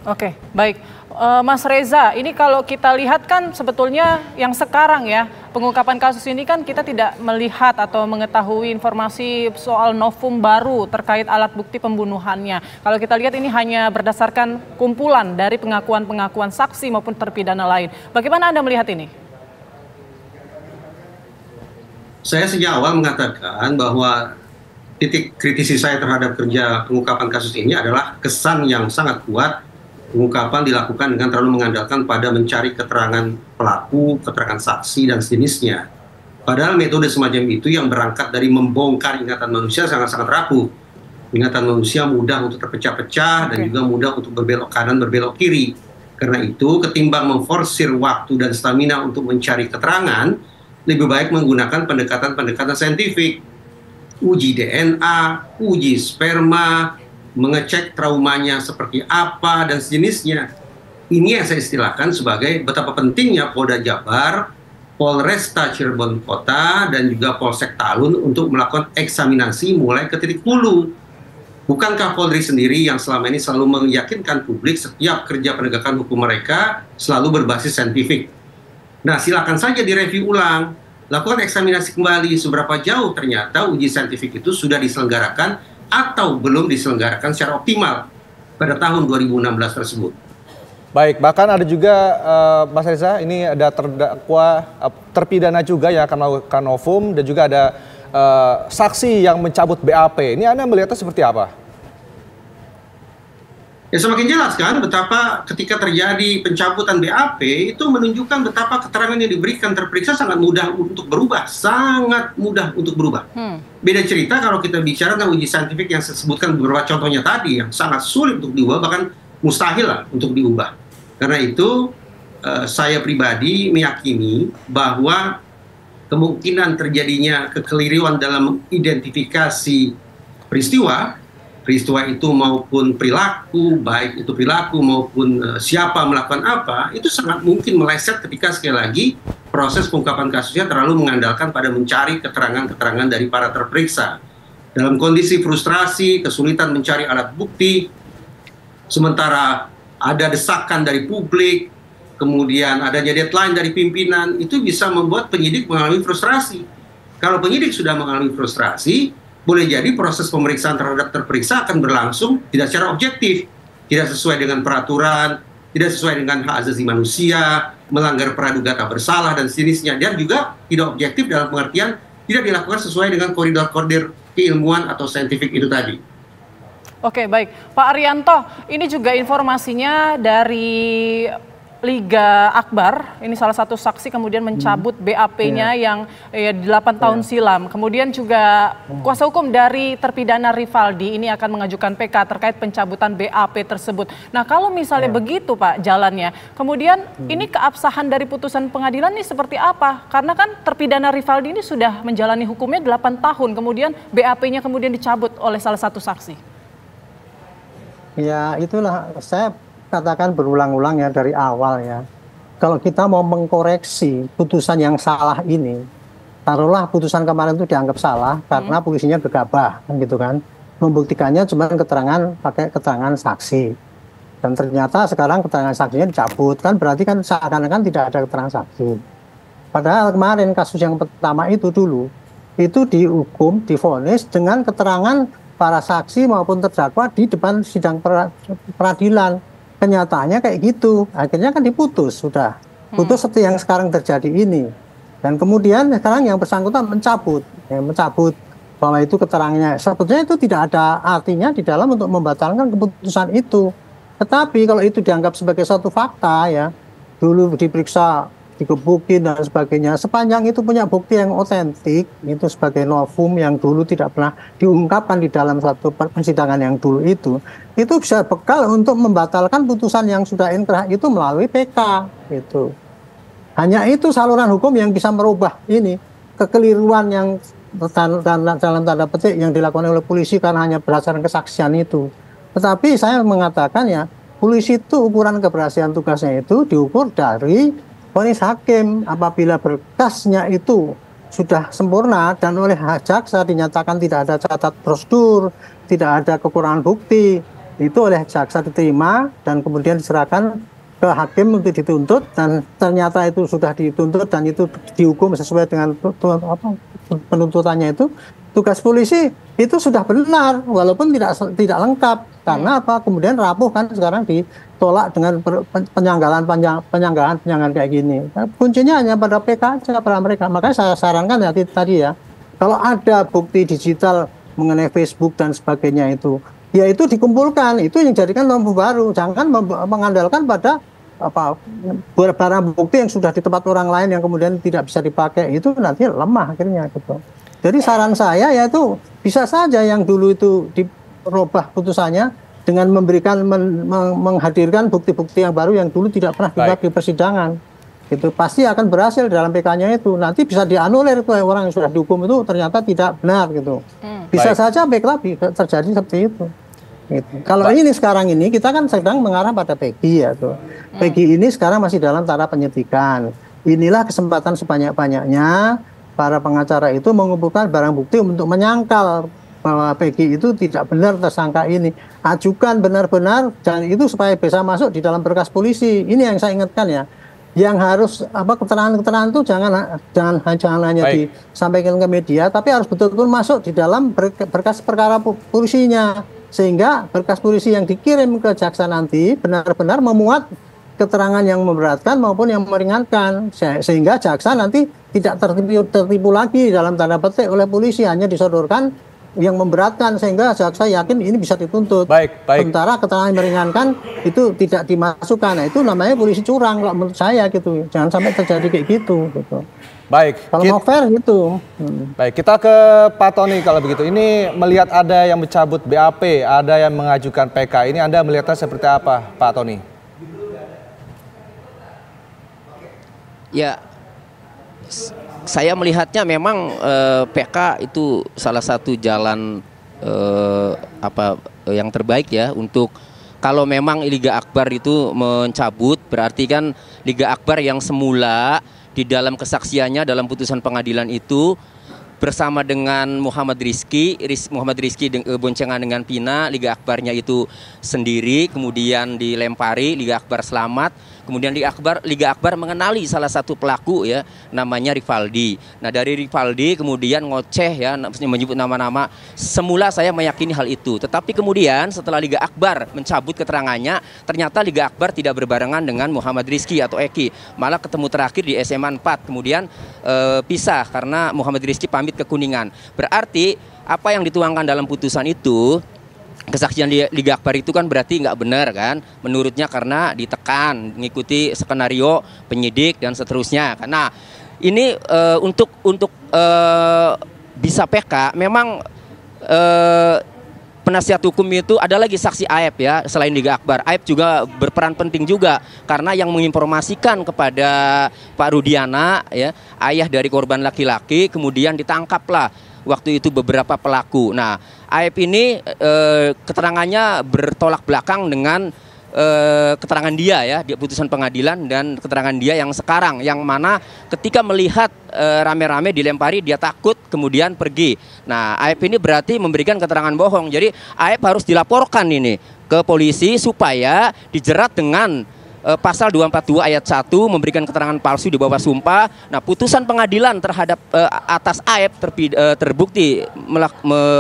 Oke, baik. Mas Reza, ini kalau kita lihat kan sebetulnya yang sekarang ya, pengungkapan kasus ini kan kita tidak melihat atau mengetahui informasi soal novum baru terkait alat bukti pembunuhannya. Kalau kita lihat ini hanya berdasarkan kumpulan dari pengakuan-pengakuan saksi maupun terpidana lain. Bagaimana Anda melihat ini? Saya sejak awal mengatakan bahwa titik kritisi saya terhadap kerja pengungkapan kasus ini adalah kesan yang sangat kuat pengungkapan dilakukan dengan terlalu mengandalkan pada mencari keterangan pelaku, keterangan saksi, dan sejenisnya. Padahal metode semacam itu yang berangkat dari membongkar ingatan manusia sangat-sangat rapuh. Ingatan manusia mudah untuk terpecah-pecah dan juga mudah untuk berbelok kanan, berbelok kiri. Karena itu, ketimbang memforsir waktu dan stamina untuk mencari keterangan, lebih baik menggunakan pendekatan-pendekatan saintifik. Uji DNA, uji sperma, mengecek traumanya seperti apa dan sejenisnya. Ini yang saya istilahkan sebagai betapa pentingnya Polda Jabar, Polresta Cirebon Kota, dan juga Polsek Talun untuk melakukan eksaminasi mulai ke titik hulu. Bukankah Polri sendiri yang selama ini selalu meyakinkan publik setiap kerja penegakan hukum mereka selalu berbasis saintifik? Nah, silakan saja direview ulang. Lakukan eksaminasi kembali seberapa jauh ternyata uji saintifik itu sudah diselenggarakan atau belum diselenggarakan secara optimal pada tahun 2016 tersebut. Baik, bahkan ada juga Mas Reza, ini ada terdakwa terpidana juga yang akan melakukan novum dan juga ada saksi yang mencabut BAP. Ini Anda melihatnya seperti apa? Ya, semakin jelas kan betapa ketika terjadi pencabutan BAP itu menunjukkan betapa keterangan yang diberikan terperiksa sangat mudah untuk berubah, sangat mudah untuk berubah. Beda cerita kalau kita bicara tentang uji saintifik yang saya sebutkan beberapa contohnya tadi yang sangat sulit untuk diubah, bahkan mustahil lah untuk diubah. Karena itu saya pribadi meyakini bahwa kemungkinan terjadinya kekeliruan dalam identifikasi peristiwa itu maupun perilaku, baik itu perilaku maupun siapa melakukan apa, itu sangat mungkin meleset ketika sekali lagi proses pengungkapan kasusnya terlalu mengandalkan pada mencari keterangan-keterangan dari para terperiksa. Dalam kondisi frustrasi, kesulitan mencari alat bukti, sementara ada desakan dari publik, kemudian adanya deadline dari pimpinan, itu bisa membuat penyidik mengalami frustrasi. Kalau penyidik sudah mengalami frustrasi, boleh jadi proses pemeriksaan terhadap terperiksa akan berlangsung tidak secara objektif, tidak sesuai dengan peraturan, tidak sesuai dengan hak asasi manusia, melanggar praduga tak bersalah dan sejenisnya, dan juga tidak objektif dalam pengertian tidak dilakukan sesuai dengan koridor-koridor keilmuan atau saintifik itu tadi. Oke, baik. Pak Arianto, ini juga informasinya dari Liga Akbar, ini salah satu saksi kemudian mencabut BAP-nya yang 8 tahun silam. Kemudian juga kuasa hukum dari terpidana Rivaldi ini akan mengajukan PK terkait pencabutan BAP tersebut. Nah, kalau misalnya begitu Pak jalannya, kemudian ini keabsahan dari putusan pengadilan ini seperti apa? Karena kan terpidana Rivaldi ini sudah menjalani hukumnya 8 tahun, kemudian BAP-nya kemudian dicabut oleh salah satu saksi. Ya, itulah saya katakan berulang-ulang ya dari awal ya. Kalau kita mau mengkoreksi putusan yang salah ini, taruhlah putusan kemarin itu dianggap salah karena polisinya gegabah, kan gitu kan. Membuktikannya cuma keterangan pakai keterangan saksi. Dan ternyata sekarang keterangan saksinya dicabut, kan berarti kan seakan-akan tidak ada keterangan saksi. Padahal kemarin kasus yang pertama itu dulu, itu dihukum, divonis dengan keterangan para saksi maupun terdakwa di depan sidang peradilan. Kenyataannya kayak gitu, akhirnya kan diputus, sudah putus seperti yang sekarang terjadi ini. Dan kemudian sekarang yang bersangkutan mencabut bahwa itu keterangannya. Sebetulnya itu tidak ada artinya di dalam untuk membatalkan keputusan itu. Tetapi kalau itu dianggap sebagai suatu fakta ya, dulu diperiksa, dikebukin dan sebagainya, sepanjang itu punya bukti yang otentik, itu sebagai novum yang dulu tidak pernah diungkapkan di dalam satu persidangan yang dulu itu bisa bekal untuk membatalkan putusan yang sudah inkrah itu melalui PK itu. Hanya itu saluran hukum yang bisa merubah ini kekeliruan yang dalam tanda petik yang dilakukan oleh polisi karena hanya berdasarkan kesaksian itu. Tetapi saya mengatakan ya, polisi itu ukuran keberhasilan tugasnya itu diukur dari vonis hakim. Apabila berkasnya itu sudah sempurna dan oleh jaksa dinyatakan tidak ada catat prosedur, tidak ada kekurangan bukti, itu oleh jaksa diterima dan kemudian diserahkan ke hakim untuk dituntut, dan ternyata itu sudah dituntut dan itu dihukum sesuai dengan penuntutannya itu. Tugas polisi itu sudah benar walaupun tidak lengkap, karena apa, kemudian rapuh kan sekarang ditolak dengan penyanggalan kayak gini. Nah, kuncinya hanya pada PK aja, pada mereka. Makanya saya sarankan tadi ya, kalau ada bukti digital mengenai Facebook dan sebagainya itu, ya itu dikumpulkan, itu yang jadikan lembu baru. Jangan mengandalkan pada barang bukti yang sudah di tempat orang lain yang kemudian tidak bisa dipakai, itu nanti lemah akhirnya gitu. Jadi saran saya yaitu bisa saja yang dulu itu dirubah putusannya dengan menghadirkan bukti-bukti yang baru yang dulu tidak pernah dibuat di persidangan. Itu pasti akan berhasil dalam PK-nya itu. Nanti bisa dianulir tuh orang yang sudah dihukum itu ternyata tidak benar gitu. Bisa saja terjadi seperti itu. Gitu. Kalau ini sekarang ini kita kan sedang mengarah pada Peggy ya tuh. Peggy ini sekarang masih dalam tahap penyidikan. Inilah kesempatan sebanyak-banyaknya para pengacara itu mengumpulkan barang bukti untuk menyangkal bahwa Peggy itu tidak benar tersangka ini. Ajukan benar-benar dan itu supaya bisa masuk di dalam berkas polisi. Ini yang saya ingatkan ya. Yang harus keterangan-keterangan itu jangan hanya disampaikan ke media, tapi harus betul-betul masuk di dalam berkas perkara polisinya, sehingga berkas polisi yang dikirim ke jaksa nanti benar-benar memuat keterangan yang memberatkan maupun yang meringankan, sehingga jaksa nanti tidak tertipu lagi dalam tanda petik oleh polisi, hanya disodorkan yang memberatkan sehingga jaksa yakin ini bisa dituntut. Sementara keterangan yang meringankan itu tidak dimasukkan. Nah, itu namanya polisi curang kalau menurut saya gitu. Jangan sampai terjadi kayak gitu. Kalau mau fair gitu. Baik, kita ke Pak Tony kalau begitu. Ini melihat ada yang mencabut BAP, ada yang mengajukan PK. Ini Anda melihatnya seperti apa, Pak Tony? Ya, saya melihatnya memang PK itu salah satu jalan yang terbaik ya untuk kalau memang Liga Akbar itu mencabut, berarti kan Liga Akbar yang semula di dalam kesaksiannya dalam putusan pengadilan itu bersama dengan Muhammad Rizky boncengan dengan Pina, Liga Akbarnya itu sendiri, kemudian dilempari, Liga Akbar selamat, kemudian Liga Akbar mengenali salah satu pelaku ya, namanya Rivaldi. Nah dari Rivaldi kemudian ngoceh ya, menyebut nama-nama. Semula saya meyakini hal itu, tetapi kemudian setelah Liga Akbar mencabut keterangannya, ternyata Liga Akbar tidak berbarengan dengan Muhammad Rizky atau Eki, malah ketemu terakhir di SMA 4, kemudian pisah karena Muhammad Rizky pamit ke Kuningan. Berarti apa yang dituangkan dalam putusan itu, kesaksian Liga Akbar itu kan berarti nggak benar kan, menurutnya karena ditekan, mengikuti skenario penyidik dan seterusnya. Nah ini untuk bisa PK memang penasihat hukum itu ada lagi saksi Aep ya, selain Liga Akbar. Aep juga berperan penting juga karena yang menginformasikan kepada Pak Rudiana ya, ayah dari korban laki-laki, kemudian ditangkaplah waktu itu beberapa pelaku. Nah, Aep ini keterangannya bertolak belakang dengan keterangan dia ya di putusan pengadilan dan keterangan dia yang sekarang, yang mana ketika melihat rame-rame dilempari dia takut kemudian pergi. Nah Aep ini berarti memberikan keterangan bohong, jadi Aep harus dilaporkan ini ke polisi supaya dijerat dengan pasal 242 ayat 1 memberikan keterangan palsu di bawah sumpah. Nah, putusan pengadilan terhadap atas Aep terbukti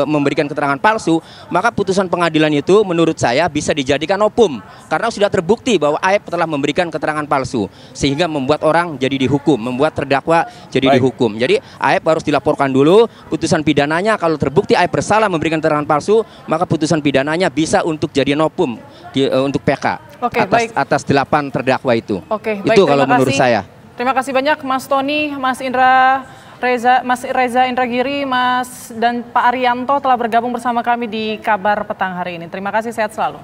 memberikan keterangan palsu, maka putusan pengadilan itu menurut saya bisa dijadikan opum karena sudah terbukti bahwa Aep telah memberikan keterangan palsu sehingga membuat orang jadi dihukum, membuat terdakwa jadi dihukum. Jadi Aep harus dilaporkan dulu, putusan pidananya kalau terbukti Aep bersalah memberikan keterangan palsu, maka putusan pidananya bisa untuk jadi opum untuk PK. Atas 8 terdakwa itu. Itu kalau menurut saya. Terima kasih banyak Mas Tony, Mas Reza Indragiri, dan Pak Arianto telah bergabung bersama kami di Kabar Petang hari ini. Terima kasih, sehat selalu.